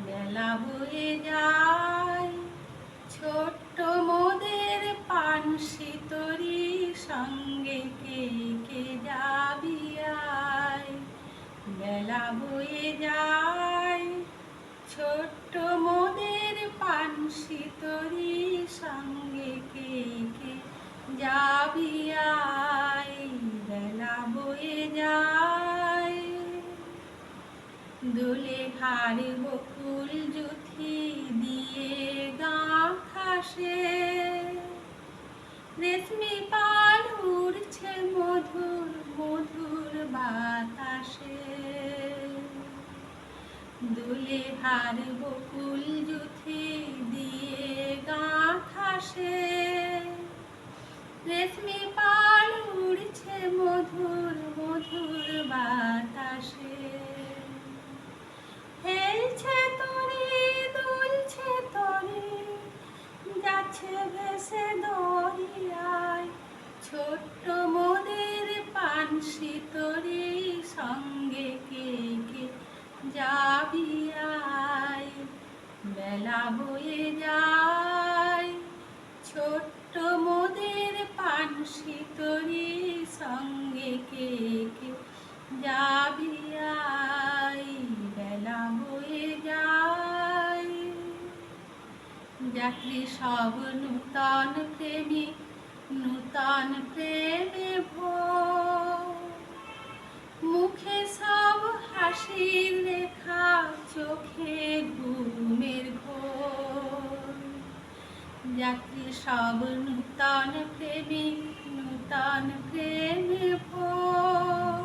বেলা বয়ে যায় ছোট্ট মোদের পানসি তরি সঙ্গে কে কে যাবি আয়। বেলা বয়ে যায় ছোট্ট মোদের পানসি তরি সঙ্গে কে কে যাবি আয়। বেলা বয়ে যায় দোলে হার বকুল জুথি দিয়ে গাঁথাসে রেশমি পাল উড়ছে মধুর মধুর বাতাসে। দোলে হার বকুল জুথি দিয়ে গাঁথাসে রেশমি পাল উড়ছে মধুর মধুর বাতাসে। হেলছে তরি দুলছে তরি যাচ্ছে ভেসে দরিয়ায় ছোট্ট মোদের পানসি তরি সঙ্গে কে কে যাবি আয়। বেলা বয়ে যায় ছোট্ট মোদের পানসি তরি সঙ্গে কে কে যাবি আয়। বেলা বয়ে যায় যাত্রী সব নূতন প্রেমিক নূতন প্রেমে ভোর মুখে সব হাসির রেখা চোখে ঘুমের ঘোর। যাত্রী সব নূতন প্রেমিক নূতন প্রেমে ভোর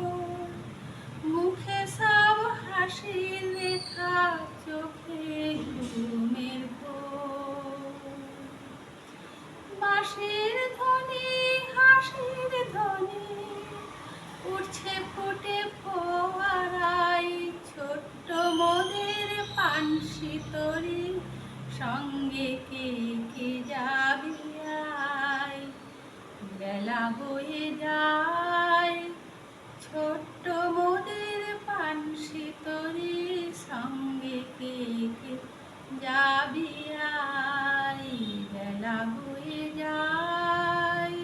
মুখে সব হাসির রেখা চোখে ঘুমের ঘোর। বাঁশির ধ্বনি হাসির ধ্বনি উঠছে ফুটে ফোয়ারায় ছোট্ট মোদের পানসি তরি সঙ্গে কে কে যাবি আয়। বেলা বয়ে যায় ছোট্ট মোদের পানসি তরি সঙ্গে কে কে যাবি আয়। বেলা বয়ে যায়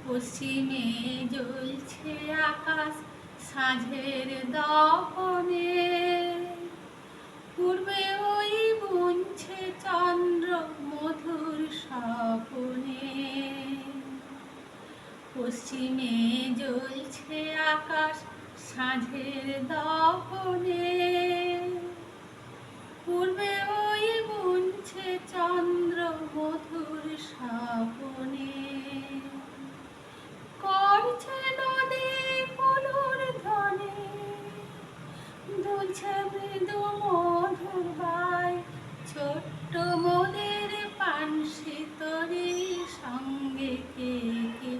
পশ্চিমে জ্বলছে আকাশ সাঁঝের দহনে পূর্বে ওই বুনছে চন্দ্র মধুর স্বপনে। পশ্চিমে জ্বলছে আকাশ সাঁঝের দহনে পূর্বে ওই বুনছে চন্দ্র মধুর স্বপনে। করছে নদী ফুলুর ধ্বনি দুলছে মৃদু মধুর বাই ছোট্ট মোদের পানসি তরি সঙ্গে কে কে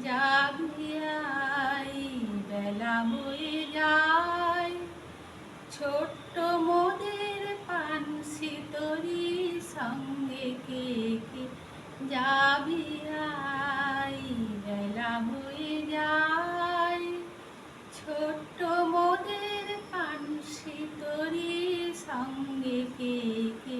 যাবি আয়। বেলা বয়ে যায় ছোট্ট মোদের পানসি তরি সঙ্গে কে কে যাবি আয়। বেলা বয়ে যায় ছোট্ট মোদের পানসি তরি সঙ্গে কে কে